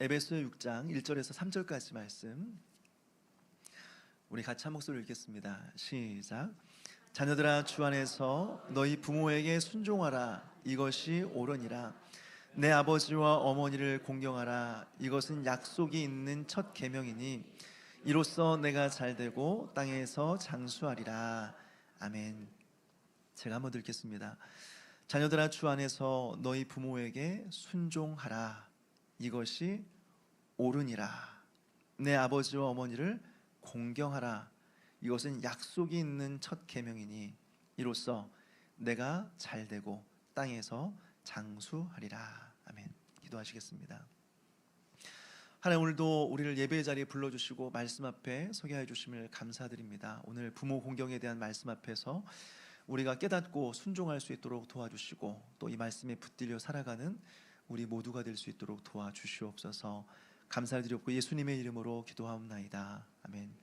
에베소 6장 1절에서 3절까지 말씀 우리 같이 한 목소리로 읽겠습니다. 시작. 자녀들아, 주 안에서 너희 부모에게 순종하라. 이것이 옳으니라. 내 아버지와 어머니를 공경하라. 이것은 약속이 있는 첫 계명이니 이로써 내가 잘되고 땅에서 장수하리라. 아멘. 제가 한번 읽겠습니다. 자녀들아, 주 안에서 너희 부모에게 순종하라. 이것이 옳으니라. 내 아버지와 어머니를 공경하라. 이것은 약속이 있는 첫 계명이니 이로써 내가 잘되고 땅에서 장수하리라. 아멘. 기도하시겠습니다. 하나님, 오늘도 우리를 예배의 자리에 불러주시고 말씀 앞에 소개해 주심을 감사드립니다. 오늘 부모 공경에 대한 말씀 앞에서 우리가 깨닫고 순종할 수 있도록 도와주시고 또 이 말씀에 붙들려 살아가는 우리 모두가 될 수 있도록 도와주시옵소서. 감사를 드렸고 예수님의 이름으로 기도하옵나이다. 아멘.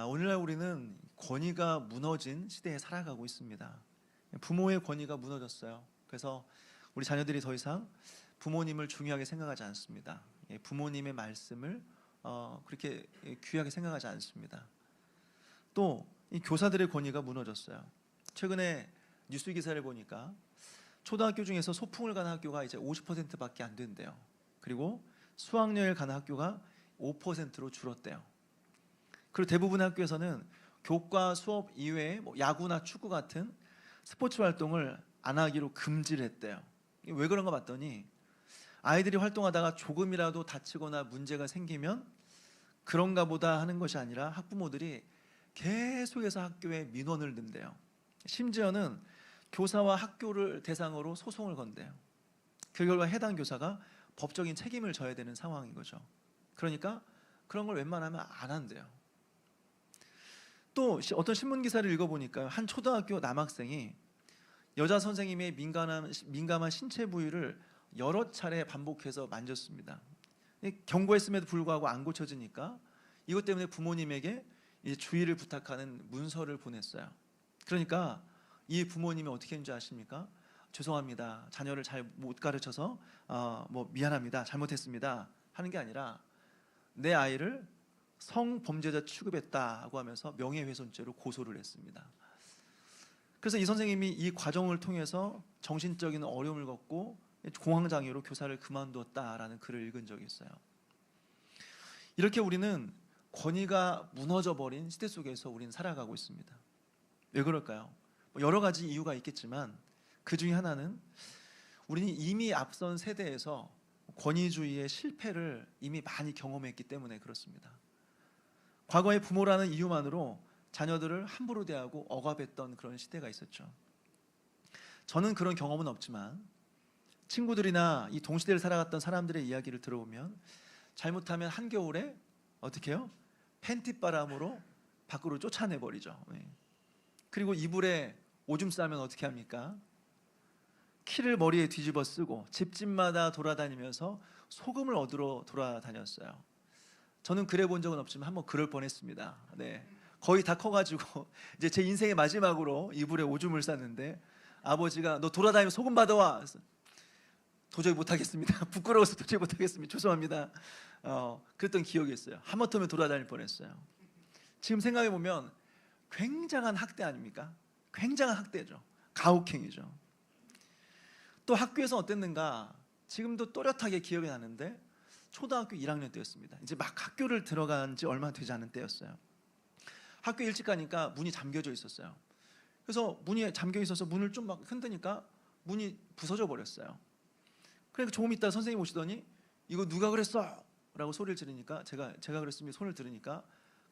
오늘날 우리는 권위가 무너진 시대에 살아가고 있습니다. 부모의 권위가 무너졌어요. 그래서 우리 자녀들이 더 이상 부모님을 중요하게 생각하지 않습니다. 부모님의 말씀을 그렇게 귀하게 생각하지 않습니다. 또 이 교사들의 권위가 무너졌어요. 최근에 뉴스 기사를 보니까 초등학교 중에서 소풍을 가는 학교가 이제 50%밖에 안 된대요. 그리고 수학여행 가는 학교가 5%로 줄었대요. 그리고 대부분의 학교에서는 교과 수업 이외에 야구나 축구 같은 스포츠 활동을 안 하기로 금지를 했대요. 왜 그런가 봤더니 아이들이 활동하다가 조금이라도 다치거나 문제가 생기면 그런가 보다 하는 것이 아니라 학부모들이 계속해서 학교에 민원을 넣는데요. 심지어는 교사와 학교를 대상으로 소송을 건대요. 그 결과 해당 교사가 법적인 책임을 져야 되는 상황인 거죠. 그러니까 그런 걸 웬만하면 안 한대요. 또 어떤 신문 기사를 읽어보니까 한 초등학교 남학생이 여자 선생님의 민감한 신체 부위를 여러 차례 반복해서 만졌습니다. 경고했음에도 불구하고 안 고쳐지니까 이것 때문에 부모님에게 주의를 부탁하는 문서를 보냈어요. 그러니까 이 부모님이 어떻게 했는지 아십니까? 죄송합니다. 자녀를 잘 못 가르쳐서 미안합니다. 잘못했습니다. 하는 게 아니라 내 아이를 성범죄자 취급했다고 하면서 명예훼손죄로 고소를 했습니다. 그래서 이 선생님이 이 과정을 통해서 정신적인 어려움을 겪고 공황장애로 교사를 그만두었다라는 글을 읽은 적이 있어요. 이렇게 우리는 권위가 무너져버린 시대 속에서 우리는 살아가고 있습니다. 왜 그럴까요? 여러 가지 이유가 있겠지만 그 중에 하나는 우리는 이미 앞선 세대에서 권위주의의 실패를 이미 많이 경험했기 때문에 그렇습니다. 과거의 부모라는 이유만으로 자녀들을 함부로 대하고 억압했던 그런 시대가 있었죠. 저는 그런 경험은 없지만 친구들이나 이 동시대를 살아갔던 사람들의 이야기를 들어보면 잘못하면 한겨울에 어떻게 해요? 팬티바람으로 밖으로 쫓아내버리죠. 그리고 이불에 오줌 싸면 어떻게 합니까? 키를 머리에 뒤집어 쓰고 집집마다 돌아다니면서 소금을 얻으러 돌아다녔어요. 저는 그래 본 적은 없지만 한번 그럴 뻔했습니다. 거의 다 커가지고 이제 제 인생의 마지막으로 이불에 오줌을 쌌는데 아버지가 너 돌아다니면 소금 받아와. 도저히 못하겠습니다. 부끄러워서 도저히 못하겠습니다. 죄송합니다. 그랬던 기억이 있어요. 하마터면 돌아다닐 뻔했어요. 지금 생각해 보면 굉장한 학대 아닙니까? 굉장한 학대죠. 가혹행위죠. 또 학교에서 어땠는가? 지금도 또렷하게 기억이 나는데 초등학교 1학년 때였습니다. 이제 막 학교를 들어간 지 얼마 되지 않은 때였어요. 학교 일찍 가니까 문이 잠겨져 있었어요. 그래서 문이 잠겨 있어서 문을 좀 막 흔드니까 문이 부서져 버렸어요. 그러니까 조금 있다 선생님 오시더니 이거 누가 그랬어? 라고 소리를 지르니까 제가 그랬으면 손을 들으니까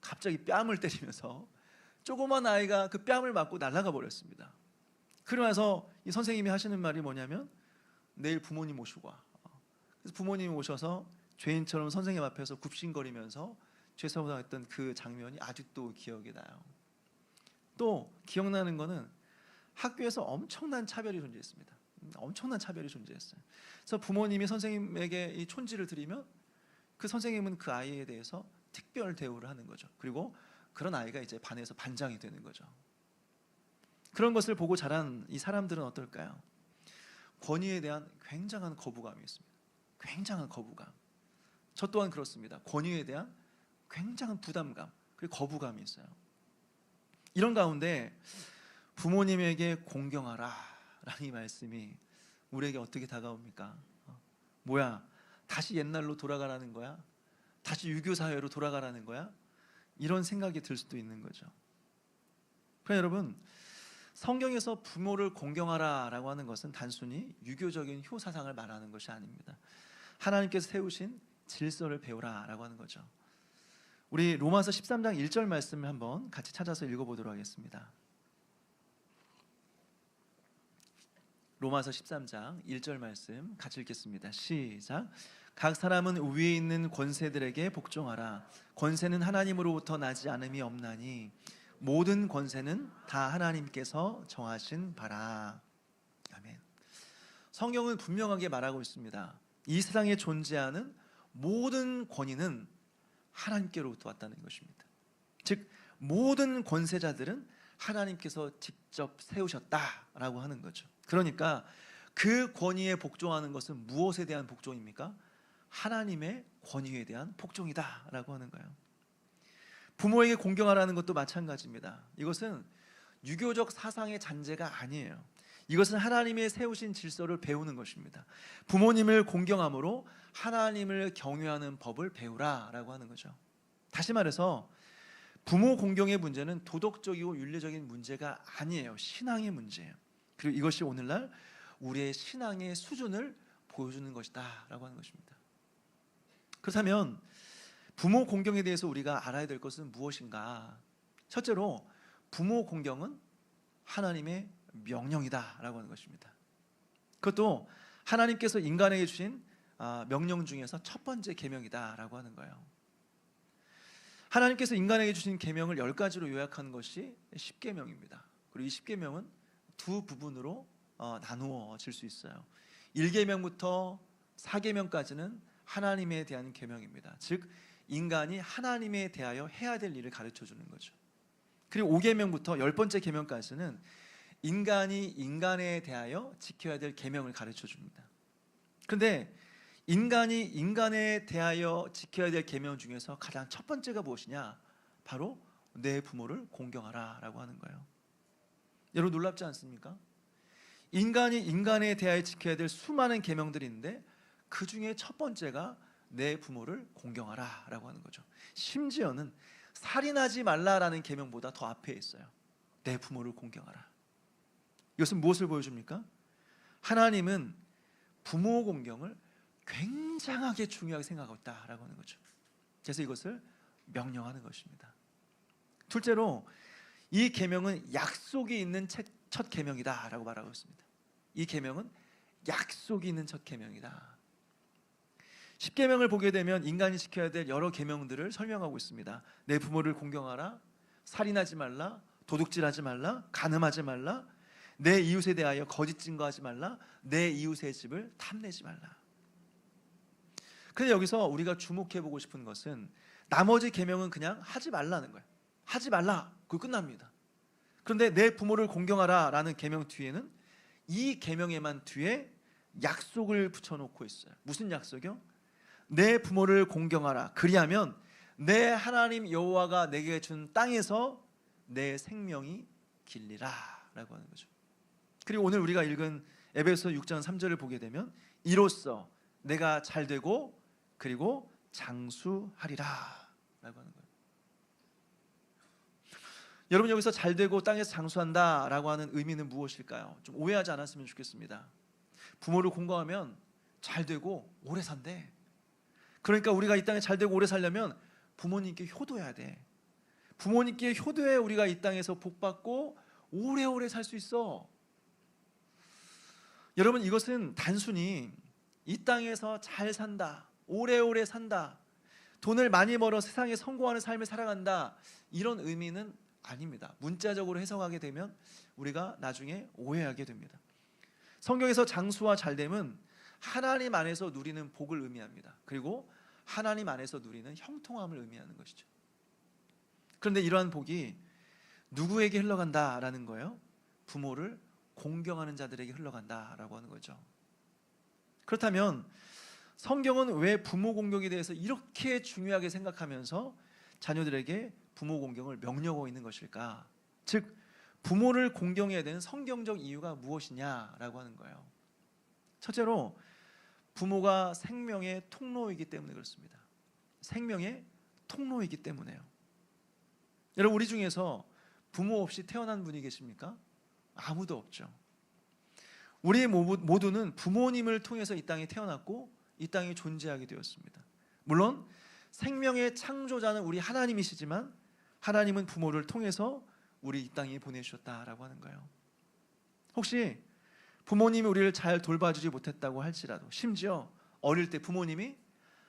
갑자기 뺨을 때리면서 조그만 아이가 그 뺨을 맞고 날아가 버렸습니다. 그러면서 이 선생님이 하시는 말이 뭐냐면 내일 부모님 오시고 와. 그래서 부모님이 오셔서 죄인처럼 선생님 앞에서 굽신거리면서 죄송하다고 했던 그 장면이 아직도 기억이 나요. 또 기억나는 거는 학교에서 엄청난 차별이 존재했습니다. 엄청난 차별이 존재했어요. 그래서 부모님이 선생님에게 이 촌지를 드리면 그 선생님은 그 아이에 대해서 특별 대우를 하는 거죠. 그리고 그런 아이가 이제 반에서 반장이 되는 거죠. 그런 것을 보고 자란 이 사람들은 어떨까요? 권위에 대한 굉장한 거부감이 있습니다. 굉장한 거부감. 저 또한 그렇습니다. 권위에 대한 굉장한 부담감, 그리고 거부감이 있어요. 이런 가운데 부모님에게 공경하라 라는 이 말씀이 우리에게 어떻게 다가옵니까? 뭐야, 다시 옛날로 돌아가라는 거야? 다시 유교 사회로 돌아가라는 거야? 이런 생각이 들 수도 있는 거죠. 그러나 여러분, 성경에서 부모를 공경하라 라고 하는 것은 단순히 유교적인 효사상을 말하는 것이 아닙니다. 하나님께서 세우신 질서를 배우라 라고 하는 거죠. 우리 로마서 13장 1절 말씀을 한번 같이 찾아서 읽어보도록 하겠습니다. 로마서 13장 1절 말씀 같이 읽겠습니다. 시작. 각 사람은 위에 있는 권세들에게 복종하라. 권세는 하나님으로부터 나지 않음이 없나니 모든 권세는 다 하나님께서 정하신 바라. 아멘. 성경은 분명하게 말하고 있습니다. 이 세상에 존재하는 모든 권위는 하나님께로부터 왔다는 것입니다. 즉 모든 권세자들은 하나님께서 직접 세우셨다라고 하는 거죠. 그러니까 그 권위에 복종하는 것은 무엇에 대한 복종입니까? 하나님의 권위에 대한 복종이다라고 하는 거예요. 부모에게 공경하라는 것도 마찬가지입니다. 이것은 유교적 사상의 잔재가 아니에요. 이것은 하나님의 세우신 질서를 배우는 것입니다. 부모님을 공경함으로 하나님을 경외하는 법을 배우라라고 하는 거죠. 다시 말해서 부모 공경의 문제는 도덕적이고 윤리적인 문제가 아니에요. 신앙의 문제예요. 그리고 이것이 오늘날 우리의 신앙의 수준을 보여주는 것이다 라고 하는 것입니다. 그렇다면 부모 공경에 대해서 우리가 알아야 될 것은 무엇인가? 첫째로 부모 공경은 하나님의 명령이다 라고 하는 것입니다. 그것도 하나님께서 인간에게 주신 명령 중에서 첫 번째 계명이다 라고 하는 거예요. 하나님께서 인간에게 주신 계명을 10가지로 요약한 것이 10계명입니다. 그리고 이 10계명은 두 부분으로 나누어질 수 있어요. 1계명부터 4계명까지는 하나님에 대한 계명입니다. 즉 인간이 하나님에 대하여 해야 될 일을 가르쳐 주는 거죠. 그리고 5계명부터 10번째 계명까지는 인간이 인간에 대하여 지켜야 될 계명을 가르쳐 줍니다. 그런데 인간이 인간에 대하여 지켜야 될 계명 중에서 가장 첫 번째가 무엇이냐? 바로 내 부모를 공경하라 라고 하는 거예요. 여러분 놀랍지 않습니까? 인간이 인간에 대하여 지켜야 될 수많은 계명들이 있는데 그 중에 첫 번째가 내 부모를 공경하라 라고 하는 거죠. 심지어는 살인하지 말라라는 계명보다 더 앞에 있어요. 내 부모를 공경하라. 이것은 무엇을 보여줍니까? 하나님은 부모 공경을 굉장하게 중요하게 생각하고 있다라고 하는 거죠. 그래서 이것을 명령하는 것입니다. 둘째로 이 계명은 약속이 있는 첫 계명이다라고 말하고 있습니다. 이 계명은 약속이 있는 첫 계명이다. 10계명을 보게 되면 인간이 지켜야 될 여러 계명들을 설명하고 있습니다. 내 부모를 공경하라, 살인하지 말라, 도둑질하지 말라, 간음하지 말라, 내 이웃에 대하여 거짓 증거하지 말라, 내 이웃의 집을 탐내지 말라. 그런데 여기서 우리가 주목해보고 싶은 것은 나머지 계명은 그냥 하지 말라는 거예요. 하지 말라, 그거 끝납니다. 그런데 내 부모를 공경하라 라는 계명 뒤에는 이 계명에만 뒤에 약속을 붙여놓고 있어요. 무슨 약속이요? 내 부모를 공경하라. 그리하면 내 하나님 여호와가 내게 준 땅에서 내 생명이 길리라 라고 하는 거죠. 그리고 오늘 우리가 읽은 에베소 6장 3절을 보게 되면 이로써 내가 잘되고 그리고 장수하리라 라고 하는 거예요. 여러분 여기서 잘되고 땅에서 장수한다 라고 하는 의미는 무엇일까요? 좀 오해하지 않았으면 좋겠습니다. 부모를 공경하면 잘되고 오래 산대. 그러니까 우리가 이 땅에 잘되고 오래 살려면 부모님께 효도해야 돼. 부모님께 효도해 우리가 이 땅에서 복받고 오래오래 살 수 있어. 여러분 이것은 단순히 이 땅에서 잘 산다, 오래오래 산다, 돈을 많이 벌어 세상에 성공하는 삶을 살아간다, 이런 의미는 아닙니다. 문자적으로 해석하게 되면 우리가 나중에 오해하게 됩니다. 성경에서 장수와 잘됨은 하나님 안에서 누리는 복을 의미합니다. 그리고 하나님 안에서 누리는 형통함을 의미하는 것이죠. 그런데 이러한 복이 누구에게 흘러간다라는 거예요? 부모를 공경하는 자들에게 흘러간다라고 하는 거죠. 그렇다면 성경은 왜 부모 공경에 대해서 이렇게 중요하게 생각하면서 자녀들에게 부모 공경을 명령하고 있는 것일까? 즉 부모를 공경해야 되는 성경적 이유가 무엇이냐라고 하는 거예요. 첫째로 부모가 생명의 통로이기 때문에 그렇습니다. 생명의 통로이기 때문에요. 여러분, 우리 중에서 부모 없이 태어난 분이 계십니까? 아무도 없죠. 우리 모두는 부모님을 통해서 이 땅에 태어났고 이 땅에 존재하게 되었습니다. 물론 생명의 창조자는 우리 하나님이시지만 하나님은 부모를 통해서 우리 이 땅에 보내주셨다라고 하는 거예요. 혹시 부모님이 우리를 잘 돌봐주지 못했다고 할지라도, 심지어 어릴 때 부모님이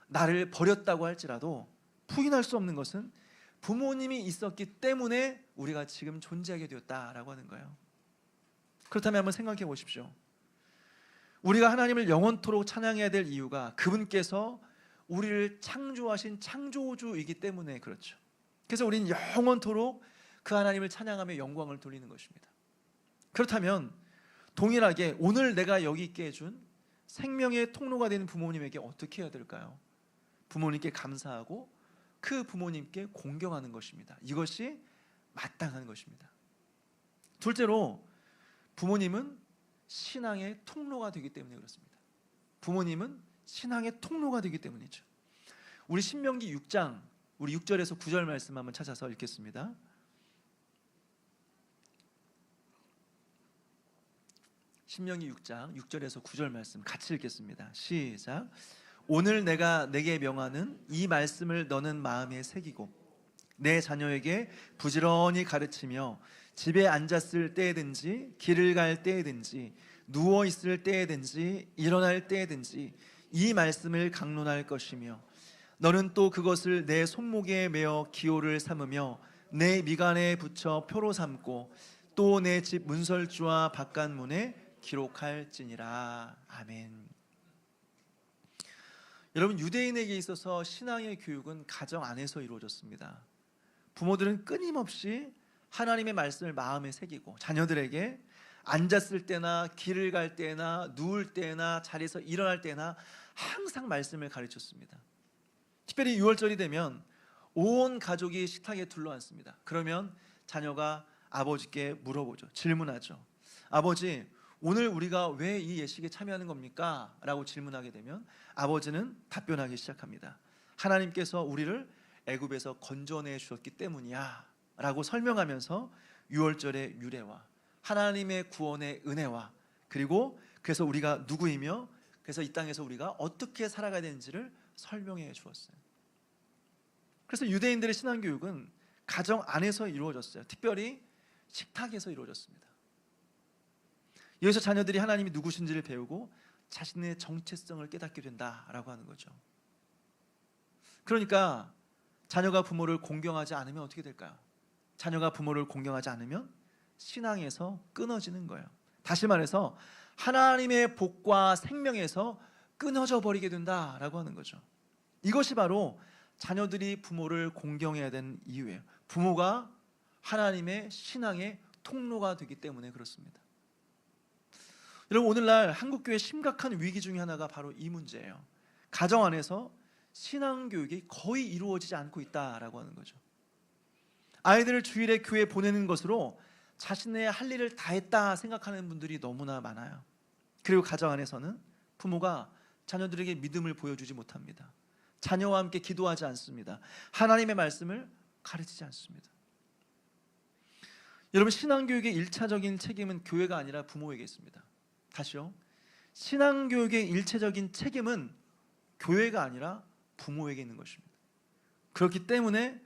나를 버렸다고 할지라도 부인할 수 없는 것은 부모님이 있었기 때문에 우리가 지금 존재하게 되었다라고 하는 거예요. 그렇다면 한번 생각해 보십시오. 우리가 하나님을 영원토록 찬양해야 될 이유가 그분께서 우리를 창조하신 창조주이기 때문에 그렇죠. 그래서 우리는 영원토록 그 하나님을 찬양하며 영광을 돌리는 것입니다. 그렇다면 동일하게 오늘 내가 여기 있게 해준 생명의 통로가 되는 부모님에게 어떻게 해야 될까요? 부모님께 감사하고 그 부모님께 공경하는 것입니다. 이것이 마땅한 것입니다. 둘째로 부모님은 신앙의 통로가 되기 때문에 그렇습니다. 부모님은 신앙의 통로가 되기 때문이죠. 우리 신명기 6장 우리 6절에서 9절 말씀 한번 찾아서 읽겠습니다. 신명기 6장 6절에서 9절 말씀 같이 읽겠습니다. 시작. 오늘 내가 내게 명하는 이 말씀을 너는 마음에 새기고 내 자녀에게 부지런히 가르치며 집에 앉았을 때든지 길을 갈 때든지 누워 있을 때든지 일어날 때든지 이 말씀을 강론할 것이며 너는 또 그것을 내 손목에 메어 기호를 삼으며 내 미간에 붙여 표로 삼고 또 내 집 문설주와 바깥문에 기록할지니라. 아멘. 여러분, 유대인에게 있어서 신앙의 교육은 가정 안에서 이루어졌습니다. 부모들은 끊임없이 하나님의 말씀을 마음에 새기고 자녀들에게 앉았을 때나 길을 갈 때나 누울 때나 자리에서 일어날 때나 항상 말씀을 가르쳤습니다. 특별히 6월절이 되면 온 가족이 식탁에 둘러앉습니다. 그러면 자녀가 아버지께 물어보죠. 질문하죠. 아버지, 오늘 우리가 왜 이 예식에 참여하는 겁니까? 라고 질문하게 되면 아버지는 답변하기 시작합니다. 하나님께서 우리를 애굽에서 건져내 주셨기 때문이야 라고 설명하면서 6월절의 유래와 하나님의 구원의 은혜와 그리고 그래서 우리가 누구이며 그래서 이 땅에서 우리가 어떻게 살아가야 되는지를 설명해 주었어요. 그래서 유대인들의 신앙교육은 가정 안에서 이루어졌어요. 특별히 식탁에서 이루어졌습니다. 여기서 자녀들이 하나님이 누구신지를 배우고 자신의 정체성을 깨닫게 된다라고 하는 거죠. 그러니까 자녀가 부모를 공경하지 않으면 어떻게 될까요? 자녀가 부모를 공경하지 않으면 신앙에서 끊어지는 거예요. 다시 말해서 하나님의 복과 생명에서 끊어져 버리게 된다라고 하는 거죠. 이것이 바로 자녀들이 부모를 공경해야 되는 이유예요. 부모가 하나님의 신앙의 통로가 되기 때문에 그렇습니다. 여러분, 오늘날 한국교회의 심각한 위기 중에 하나가 바로 이 문제예요. 가정 안에서 신앙교육이 거의 이루어지지 않고 있다라고 하는 거죠. 아이들을 주일에 교회에 보내는 것으로 자신의 할 일을 다 했다 생각하는 분들이 너무나 많아요. 그리고 가정 안에서는 부모가 자녀들에게 믿음을 보여주지 못합니다. 자녀와 함께 기도하지 않습니다. 하나님의 말씀을 가르치지 않습니다. 여러분, 신앙교육의 1차적인 책임은 교회가 아니라 부모에게 있습니다. 다시요. 신앙교육의 일체적인 책임은 교회가 아니라 부모에게 있는 것입니다. 그렇기 때문에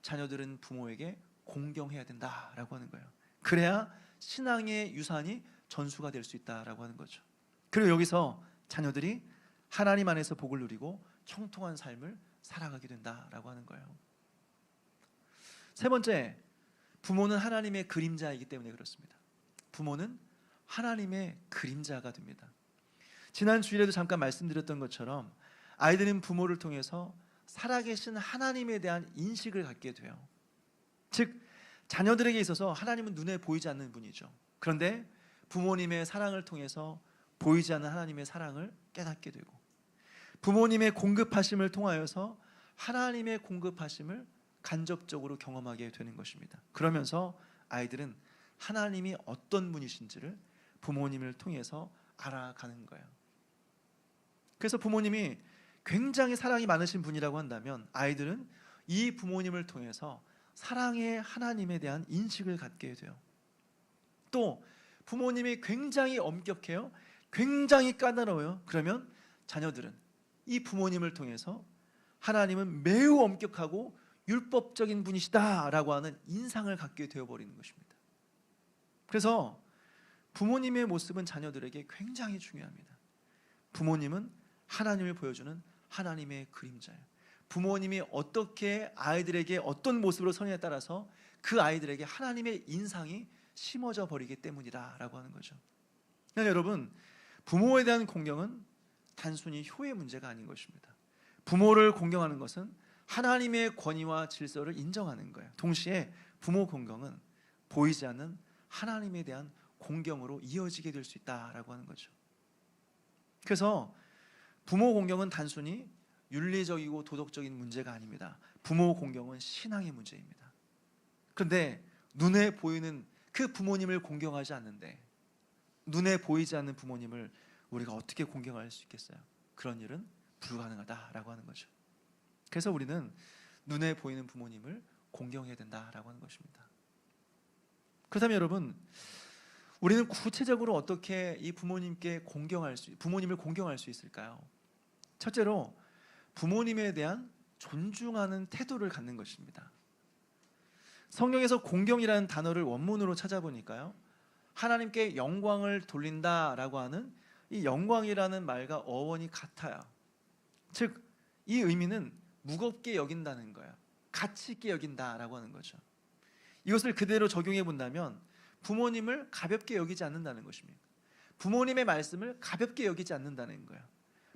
자녀들은 부모에게 공경해야 된다라고 하는 거예요. 그래야 신앙의 유산이 전수가 될 수 있다라고 하는 거죠. 그리고 여기서 자녀들이 하나님 안에서 복을 누리고 형통한 삶을 살아가게 된다라고 하는 거예요. 세 번째, 부모는 하나님의 그림자이기 때문에 그렇습니다. 부모는 하나님의 그림자가 됩니다. 지난 주일에도 잠깐 말씀드렸던 것처럼 아이들은 부모를 통해서 살아계신 하나님에 대한 인식을 갖게 돼요. 즉 자녀들에게 있어서 하나님은 눈에 보이지 않는 분이죠. 그런데 부모님의 사랑을 통해서 보이지 않는 하나님의 사랑을 깨닫게 되고 부모님의 공급하심을 통하여서 하나님의 공급하심을 간접적으로 경험하게 되는 것입니다. 그러면서 아이들은 하나님이 어떤 분이신지를 부모님을 통해서 알아가는 거예요. 그래서 부모님이 굉장히 사랑이 많으신 분이라고 한다면 아이들은 이 부모님을 통해서 사랑의 하나님에 대한 인식을 갖게 돼요. 또 부모님이 굉장히 엄격해요. 굉장히 까다로워요. 그러면 자녀들은 이 부모님을 통해서 하나님은 매우 엄격하고 율법적인 분이시다라고 하는 인상을 갖게 되어버리는 것입니다. 그래서 부모님의 모습은 자녀들에게 굉장히 중요합니다. 부모님은 하나님을 보여주는 하나님의 그림자예요. 부모님이 어떻게 아이들에게 어떤 모습으로 서느냐에 따라서 그 아이들에게 하나님의 인상이 심어져 버리기 때문이라고 하는 거죠. 그러니까 여러분, 부모에 대한 공경은 단순히 효의 문제가 아닌 것입니다. 부모를 공경하는 것은 하나님의 권위와 질서를 인정하는 거예요. 동시에 부모 공경은 보이지 않는 하나님에 대한 공경으로 이어지게 될 수 있다라고 하는 거죠. 그래서 부모 공경은 단순히 윤리적이고 도덕적인 문제가 아닙니다. 부모 공경은 신앙의 문제입니다. 그런데 눈에 보이는 그 부모님을 공경하지 않는데 눈에 보이지 않는 부모님을 우리가 어떻게 공경할 수 있겠어요? 그런 일은 불가능하다라고 하는 거죠. 그래서 우리는 눈에 보이는 부모님을 공경해야 된다라고 하는 것입니다. 그렇다면 여러분, 우리는 구체적으로 어떻게 이 부모님을 공경할 수 있을까요? 첫째로 부모님에 대한 존중하는 태도를 갖는 것입니다. 성경에서 공경이라는 단어를 원문으로 찾아보니까요, 하나님께 영광을 돌린다라고 하는 이 영광이라는 말과 어원이 같아요. 즉, 이 의미는 무겁게 여긴다는 거예요. 가치 있게 여긴다라고 하는 거죠. 이것을 그대로 적용해 본다면 부모님을 가볍게 여기지 않는다는 것입니다. 부모님의 말씀을 가볍게 여기지 않는다는 거예요.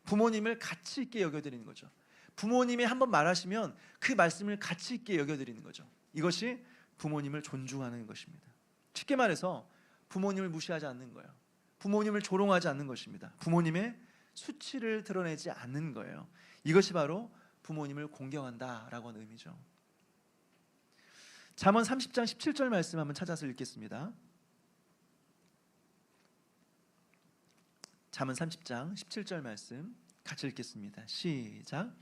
부모님을 가치 있게 여겨드리는 거죠. 부모님이 한번 말하시면 그 말씀을 가치 있게 여겨드리는 거죠. 이것이 부모님을 존중하는 것입니다. 쉽게 말해서 부모님을 무시하지 않는 거예요. 부모님을 조롱하지 않는 것입니다. 부모님의 수치를 드러내지 않는 거예요. 이것이 바로 부모님을 공경한다라고 하는 의미죠. 잠언 30장 17절 말씀 한번 찾아서 읽겠습니다. 잠언 30장 17절 말씀 같이 읽겠습니다. 시작.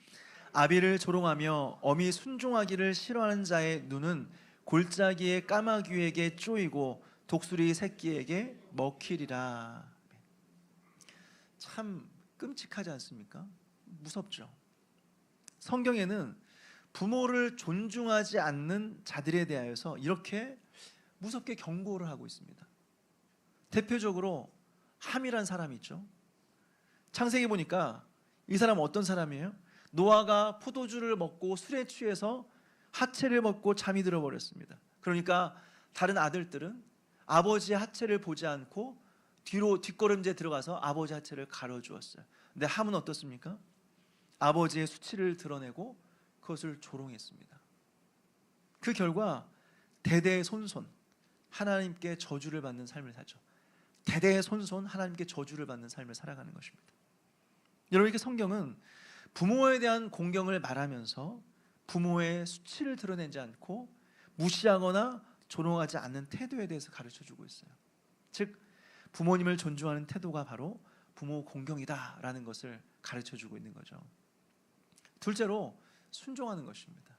아비를 조롱하며 어미 순종하기를 싫어하는 자의 눈은 골짜기의 까마귀에게 쪼이고 독수리 새끼에게 먹히리라. 참 끔찍하지 않습니까? 무섭죠. 성경에는 부모를 존중하지 않는 자들에 대하여서 이렇게 무섭게 경고를 하고 있습니다. 대표적으로 함이란 사람이 있죠. 창세기 보니까 이 사람은 어떤 사람이에요? 노아가 포도주를 먹고 술에 취해서 하체를 먹고 잠이 들어버렸습니다. 그러니까 다른 아들들은 아버지의 하체를 보지 않고 뒤로 뒷걸음질 들어가서 아버지 하체를 가려주었어요. 근데 함은 어떻습니까? 아버지의 수치를 드러내고 그것을 조롱했습니다. 그 결과 대대손손 하나님께 저주를 받는 삶을 살죠. 대대손손 하나님께 저주를 받는 삶을 살아가는 것입니다. 여러분, 이렇게 성경은 부모에 대한 공경을 말하면서 부모의 수치를 드러내지 않고 무시하거나 조롱하지 않는 태도에 대해서 가르쳐주고 있어요. 즉, 부모님을 존중하는 태도가 바로 부모 공경이다라는 것을 가르쳐주고 있는 거죠. 둘째로 순종하는 것입니다.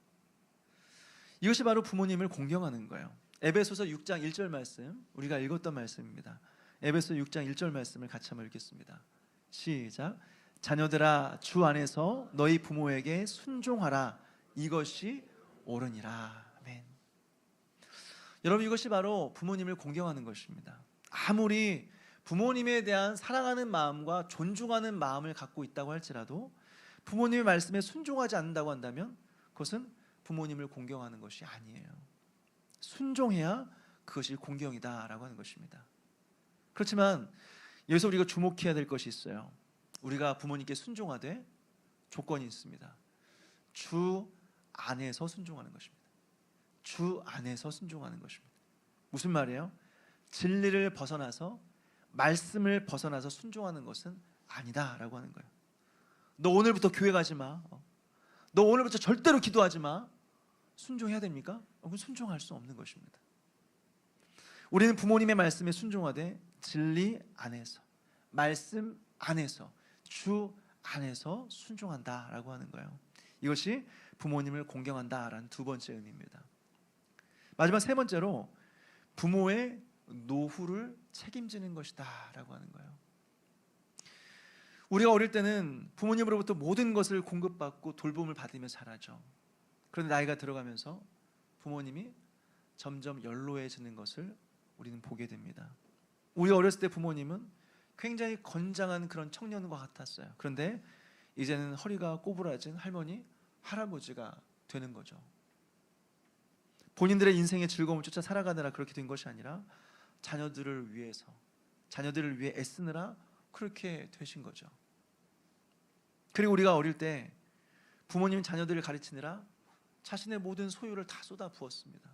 이것이 바로 부모님을 공경하는 거예요. 에베소서 6장 1절 말씀, 우리가 읽었던 말씀입니다. 에베소 6장 1절 말씀을 같이 한번 읽겠습니다. 시작. 자녀들아, 주 안에서 너희 부모에게 순종하라. 이것이 옳으니라. 아멘. 여러분, 이것이 바로 부모님을 공경하는 것입니다. 아무리 부모님에 대한 사랑하는 마음과 존중하는 마음을 갖고 있다고 할지라도 부모님의 말씀에 순종하지 않는다고 한다면 그것은 부모님을 공경하는 것이 아니에요. 순종해야 그것이 공경이다라고 하는 것입니다. 그렇지만 여기서 우리가 주목해야 될 것이 있어요. 우리가 부모님께 순종하되 조건이 있습니다. 주 안에서 순종하는 것입니다. 주 안에서 순종하는 것입니다. 무슨 말이에요? 진리를 벗어나서 말씀을 벗어나서 순종하는 것은 아니다라고 하는 거예요. 너 오늘부터 교회 가지 마. 너 오늘부터 절대로 기도하지 마. 순종해야 됩니까? 그건 순종할 수 없는 것입니다. 우리는 부모님의 말씀에 순종하되 진리 안에서, 말씀 안에서, 주 안에서 순종한다라고 하는 거예요. 이것이 부모님을 공경한다라는 두 번째 의미입니다. 마지막 세 번째로 부모의 노후를 책임지는 것이다라고 하는 거예요. 우리가 어릴 때는 부모님으로부터 모든 것을 공급받고 돌봄을 받으며 자라죠. 그런데 나이가 들어가면서 부모님이 점점 연로해지는 것을 우리는 보게 됩니다. 우리 어렸을 때 부모님은 굉장히 건장한 그런 청년과 같았어요. 그런데 이제는 허리가 꼬부라진 할머니, 할아버지가 되는 거죠. 본인들의 인생의 즐거움을 쫓아 살아가느라 그렇게 된 것이 아니라 자녀들을 위해서, 자녀들을 위해 애쓰느라 그렇게 되신 거죠. 그리고 우리가 어릴 때 부모님 자녀들을 가르치느라 자신의 모든 소유를 다 쏟아 부었습니다.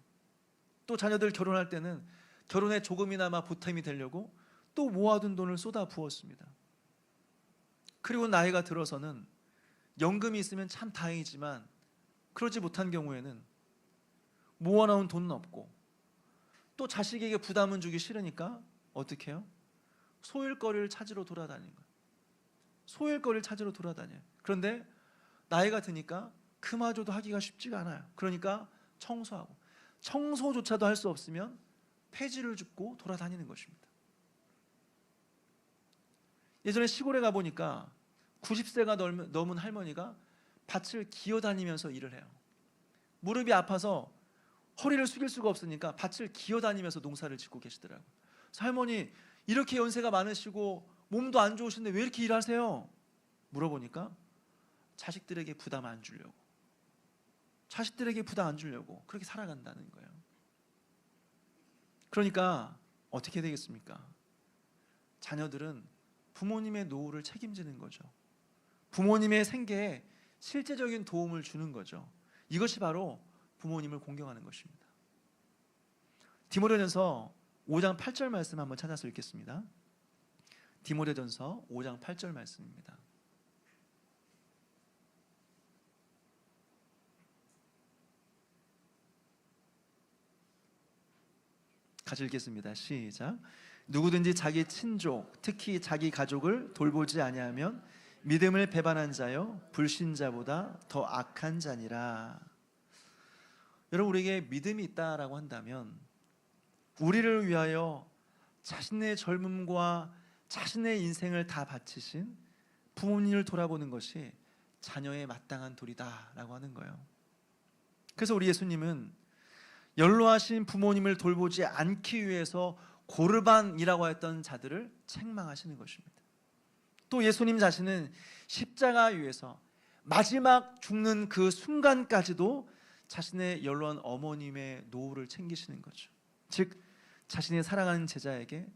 또 자녀들 결혼할 때는 결혼에 조금이나마 보탬이 되려고 또 모아둔 돈을 쏟아 부었습니다. 그리고 나이가 들어서는 연금이 있으면 참 다행이지만 그러지 못한 경우에는 모아놓은 돈은 없고 또 자식에게 부담은 주기 싫으니까 어떻게 해요? 소일거리를 찾으러 돌아다니는 거예요. 소일거리를 찾으러 돌아다녀요. 그런데 나이가 드니까 그마저도 하기가 쉽지가 않아요. 그러니까 청소하고, 청소조차도 할 수 없으면 폐지를 줍고 돌아다니는 것입니다. 예전에 시골에 가보니까 90세가 넘은 할머니가 밭을 기어다니면서 일을 해요. 무릎이 아파서 허리를 숙일 수가 없으니까 밭을 기어다니면서 농사를 짓고 계시더라고요. 그래서 할머니, 이렇게 연세가 많으시고 몸도 안 좋으신데 왜 이렇게 일하세요? 물어보니까 자식들에게 부담 안 주려고, 자식들에게 부담 안 주려고 그렇게 살아간다는 거예요. 그러니까 어떻게 되겠습니까? 자녀들은 부모님의 노후를 책임지는 거죠. 부모님의 생계에 실제적인 도움을 주는 거죠. 이것이 바로 부모님을 공경하는 것입니다. 디모데전서 5장 8절 말씀 한번 찾아서 읽겠습니다. 디모데전서 5장 8절 말씀입니다. 같이 읽겠습니다. 시작. 누구든지 자기 친족, 특히 자기 가족을 돌보지 아니하면 믿음을 배반한 자요 불신자보다 더 악한 자니라. 여러분, 우리에게 믿음이 있다라고 한다면 우리를 위하여 자신의 젊음과 자신의 인생을 다 바치신 부모님을 돌아보는 것이 자녀의 마땅한 도리다라고 하는 거예요. 그래서 우리 예수님은 연로하신 부모님을 돌보지 않기 위해서 고르반이라고 했던 자들을 책망하시는 것입니다. 또 예수님 자신은 십자가 위에서 마지막 죽는 그 순간까지도 자신의 연로한 어머님의 노후를 챙기시는 거죠. 즉 자신의 사랑하는 제자에게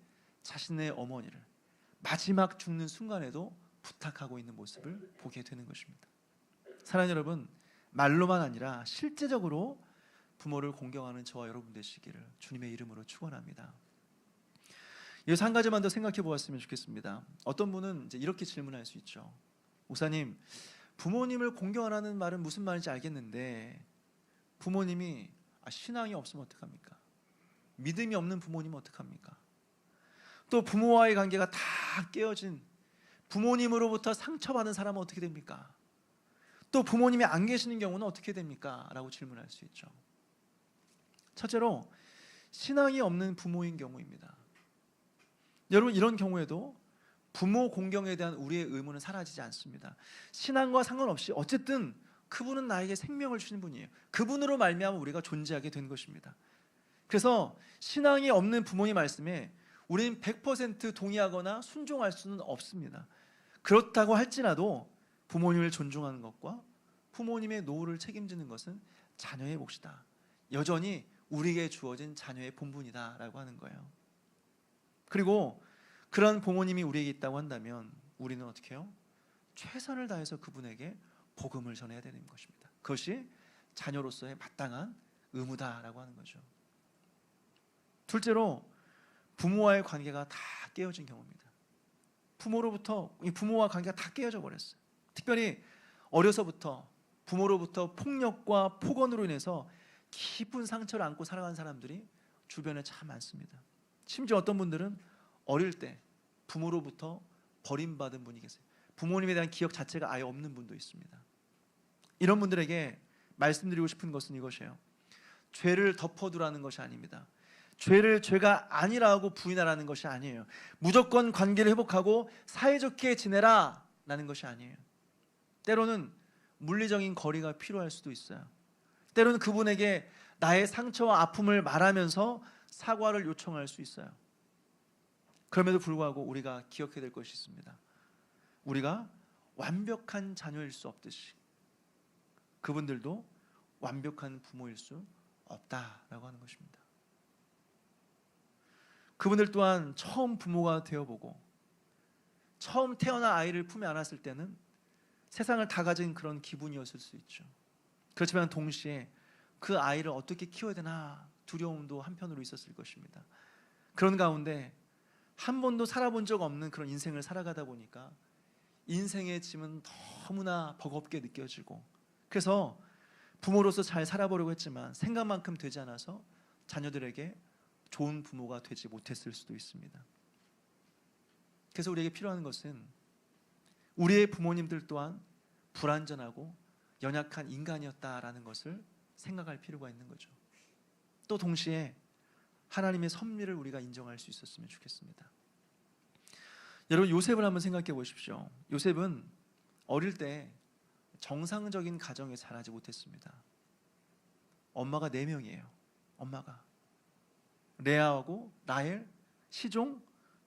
자신의 어머니를 마지막 죽는 순간에도 부탁하고 있는 모습을 보게 되는 것입니다. 사랑하는 여러분, 말로만 아니라 실제적으로 부모를 공경하는 저와 여러분 되시기를 주님의 이름으로 축원합니다. 여기서 한 가지만 더 생각해 보았으면 좋겠습니다. 어떤 분은 이제 이렇게 질문할 수 있죠. 목사님, 부모님을 공경하라는 말은 무슨 말인지 알겠는데 부모님이 신앙이 없으면 어떡합니까? 믿음이 없는 부모님은 어떡합니까? 또 부모와의 관계가 다 깨어진, 부모님으로부터 상처받은 사람은 어떻게 됩니까? 또 부모님이 안 계시는 경우는 어떻게 됩니까? 라고 질문할 수 있죠. 첫째로 신앙이 없는 부모인 경우입니다. 여러분, 이런 경우에도 부모 공경에 대한 우리의 의무는 사라지지 않습니다. 신앙과 상관없이 어쨌든 그분은 나에게 생명을 주신 분이에요. 그분으로 말미암아 우리가 존재하게 된 것입니다. 그래서 신앙이 없는 부모님 말씀에 우리는 100% 동의하거나 순종할 수는 없습니다. 그렇다고 할지라도 부모님을 존중하는 것과 부모님의 노후를 책임지는 것은 자녀의 몫이다. 여전히 우리에게 주어진 자녀의 본분이다라고 하는 거예요. 그리고 그런 부모님이 우리에게 있다고 한다면 우리는 어떻게 해요? 최선을 다해서 그분에게 복음을 전해야 되는 것입니다. 그것이 자녀로서의 마땅한 의무다라고 하는 거죠. 둘째로 부모와의 관계가 다 깨어진 경우입니다. 부모와 관계가 다 깨어져 버렸어요. 특별히 어려서부터 부모로부터 폭력과 폭언으로 인해서 깊은 상처를 안고 살아간 사람들이 주변에 참 많습니다. 심지어 어떤 분들은 어릴 때 부모로부터 버림받은 분이 계세요. 부모님에 대한 기억 자체가 아예 없는 분도 있습니다. 이런 분들에게 말씀드리고 싶은 것은 이것이에요. 죄를 덮어두라는 것이 아닙니다. 죄를 죄가 아니라고 부인하라는 것이 아니에요. 무조건 관계를 회복하고 사이좋게 지내라 라는 것이 아니에요. 때로는 물리적인 거리가 필요할 수도 있어요. 때로는 그분에게 나의 상처와 아픔을 말하면서 사과를 요청할 수 있어요. 그럼에도 불구하고 우리가 기억해야 될 것이 있습니다. 우리가 완벽한 자녀일 수 없듯이 그분들도 완벽한 부모일 수 없다라고 하는 것입니다. 그분들 또한 처음 부모가 되어보고 처음 태어난 아이를 품에 안았을 때는 세상을 다 가진 그런 기분이었을 수 있죠. 그렇지만 동시에 그 아이를 어떻게 키워야 되나 두려움도 한편으로 있었을 것입니다. 그런 가운데 한 번도 살아본 적 없는 그런 인생을 살아가다 보니까 인생의 짐은 너무나 버겁게 느껴지고, 그래서 부모로서 잘 살아보려고 했지만 생각만큼 되지 않아서 자녀들에게 좋은 부모가 되지 못했을 수도 있습니다. 그래서 우리에게 필요한 것은 우리의 부모님들 또한 불완전하고 연약한 인간이었다라는 것을 생각할 필요가 있는 거죠. 또 동시에 하나님의 섭리를 우리가 인정할 수 있었으면 좋겠습니다. 여러분, 요셉을 한번 생각해 보십시오. 요셉은 어릴 때 정상적인 가정에 자라지 못했습니다. 엄마가 4명이에요. 엄마가 레아하고 라헬, 시종,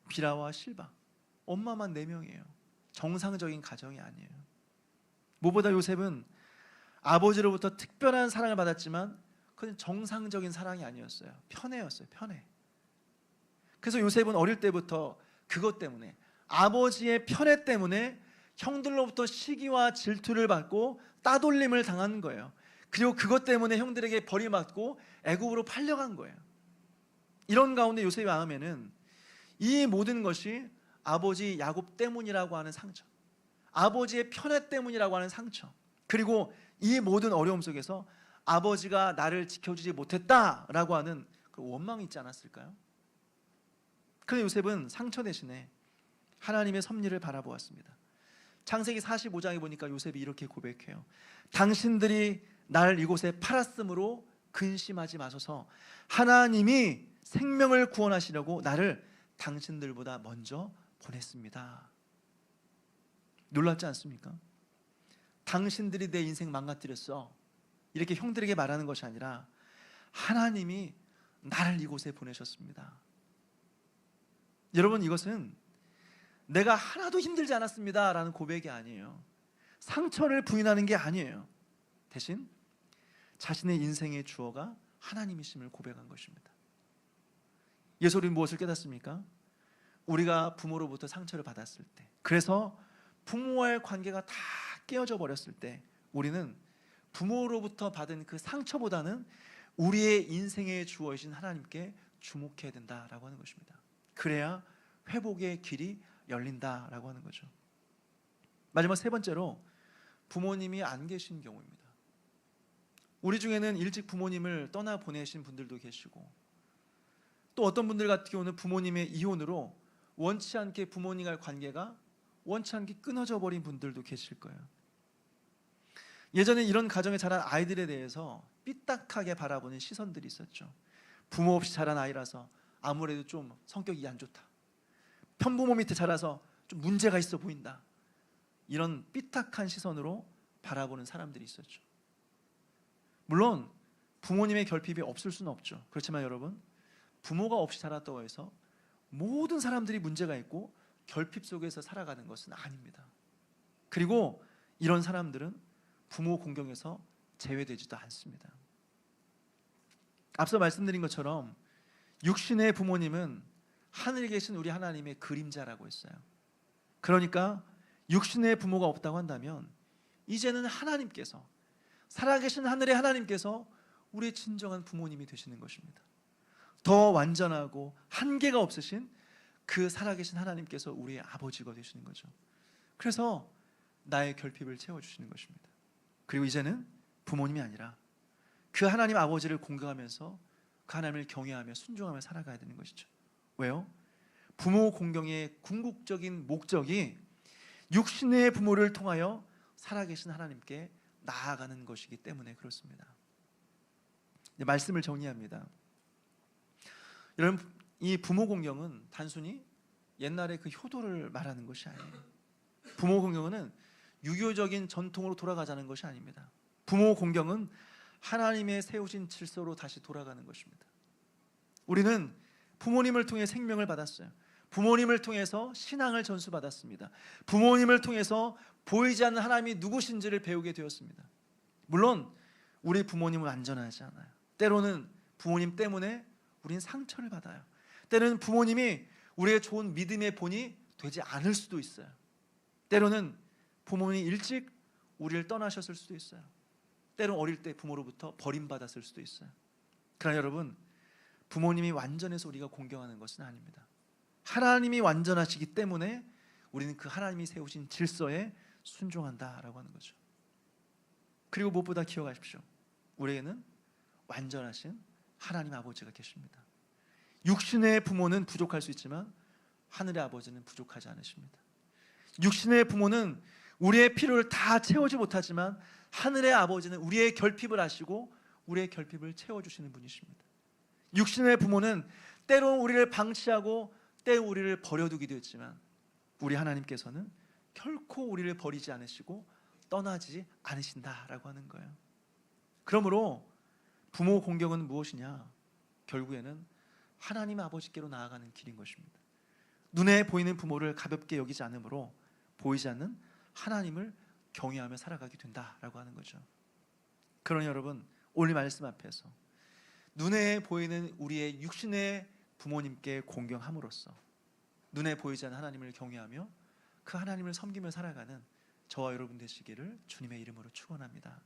비라와 실바. 엄마만 4명이에요. 정상적인 가정이 아니에요. 무엇보다 요셉은 아버지로부터 특별한 사랑을 받았지만 그건 정상적인 사랑이 아니었어요. 편애였어요. 편애. 그래서 요셉은 어릴 때부터 그것 때문에, 아버지의 편애 때문에 형들로부터 시기와 질투를 받고 따돌림을 당하는 거예요. 그리고 그것 때문에 형들에게 버림받고 애굽으로 팔려간 거예요. 이런 가운데 요셉의 마음에는 이 모든 것이 아버지 야곱 때문이라고 하는 상처, 아버지의 편애 때문이라고 하는 상처, 그리고 이 모든 어려움 속에서 아버지가 나를 지켜주지 못했다라고 하는 그 원망이 있지 않았을까요? 그런데 요셉은 상처 대신에 하나님의 섭리를 바라보았습니다. 창세기 45장에 보니까 요셉이 이렇게 고백해요. 당신들이 나를 이곳에 팔았으므로 근심하지 마소서. 하나님이 생명을 구원하시려고 나를 당신들보다 먼저 보냈습니다. 놀랍지 않습니까? 당신들이 내 인생 망가뜨렸어, 이렇게 형들에게 말하는 것이 아니라 하나님이 나를 이곳에 보내셨습니다. 여러분, 이것은 내가 하나도 힘들지 않았습니다 라는 고백이 아니에요. 상처를 부인하는 게 아니에요. 대신 자신의 인생의 주어가 하나님이심을 고백한 것입니다. 예수는 무엇을 깨닫습니까? 우리가 부모로부터 상처를 받았을 때, 그래서 부모와의 관계가 다 깨어져 버렸을 때 우리는 부모로부터 받은 그 상처보다는 우리의 인생의 주어이신 하나님께 주목해야 된다라고 하는 것입니다. 그래야 회복의 길이 열린다라고 하는 거죠. 마지막 3번째로 부모님이 안 계신 경우입니다. 우리 중에는 일찍 부모님을 떠나 보내신 분들도 계시고, 또 어떤 분들 같은 경우는 부모님의 이혼으로 원치 않게 부모님과의 관계가 원치 않게 끊어져 버린 분들도 계실 거예요. 예전에 이런 가정에 자란 아이들에 대해서 삐딱하게 바라보는 시선들이 있었죠. 부모 없이 자란 아이라서 아무래도 좀 성격이 안 좋다, 편부모 밑에 자라서 좀 문제가 있어 보인다, 이런 삐딱한 시선으로 바라보는 사람들이 있었죠. 물론 부모님의 결핍이 없을 수는 없죠. 그렇지만 여러분, 부모가 없이 자랐다고 해서 모든 사람들이 문제가 있고 결핍 속에서 살아가는 것은 아닙니다. 그리고 이런 사람들은 부모 공경에서 제외되지도 않습니다. 앞서 말씀드린 것처럼 육신의 부모님은 하늘에 계신 우리 하나님의 그림자라고 했어요. 그러니까 육신의 부모가 없다고 한다면 이제는 하나님께서, 살아계신 하늘의 하나님께서 우리의 진정한 부모님이 되시는 것입니다. 더 완전하고 한계가 없으신 그 살아계신 하나님께서 우리의 아버지가 되시는 거죠. 그래서 나의 결핍을 채워주시는 것입니다. 그리고 이제는 부모님이 아니라 그 하나님 아버지를 공경하면서 그 하나님을 경외하며 순종하며 살아가야 되는 것이죠. 왜요? 부모 공경의 궁극적인 목적이 육신의 부모를 통하여 살아계신 하나님께 나아가는 것이기 때문에 그렇습니다. 말씀을 정리합니다. 여러분, 이 부모 공경은 단순히 옛날의 그 효도를 말하는 것이 아니에요. 부모 공경은 유교적인 전통으로 돌아가자는 것이 아닙니다. 부모 공경은 하나님의 세우신 질서로 다시 돌아가는 것입니다. 우리는 부모님을 통해 생명을 받았어요. 부모님을 통해서 신앙을 전수받았습니다. 부모님을 통해서 보이지 않는 하나님이 누구신지를 배우게 되었습니다. 물론 우리 부모님은 완전하지 않아요. 때로는 부모님 때문에 우리는 상처를 받아요. 때로는 부모님이 우리의 좋은 믿음의 본이 되지 않을 수도 있어요. 때로는 부모님이 일찍 우리를 떠나셨을 수도 있어요. 때로는 어릴 때 부모로부터 버림받았을 수도 있어요. 그러나 여러분, 부모님이 완전해서 우리가 공경하는 것은 아닙니다. 하나님이 완전하시기 때문에 우리는 그 하나님이 세우신 질서에 순종한다라고 하는 거죠. 그리고 무엇보다 기억하십시오. 우리에게는 완전하신 하나님 아버지가 계십니다. 육신의 부모는 부족할 수 있지만 하늘의 아버지는 부족하지 않으십니다. 육신의 부모는 우리의 필요를 다 채우지 못하지만 하늘의 아버지는 우리의 결핍을 아시고 우리의 결핍을 채워주시는 분이십니다. 육신의 부모는 때로 우리를 방치하고 때로 우리를 버려두기도 했지만 우리 하나님께서는 결코 우리를 버리지 않으시고 떠나지 않으신다라고 하는 거예요. 그러므로 부모 공경은 무엇이냐? 결국에는 하나님 아버지께로 나아가는 길인 것입니다. 눈에 보이는 부모를 가볍게 여기지 않으므로 보이지 않는 하나님을 경외하며 살아가게 된다라고 하는 거죠. 그러니 여러분, 오늘 말씀 앞에서 눈에 보이는 우리의 육신의 부모님께 공경함으로써 눈에 보이지 않는 하나님을 경외하며 그 하나님을 섬기며 살아가는 저와 여러분 되시기를 주님의 이름으로 축원합니다.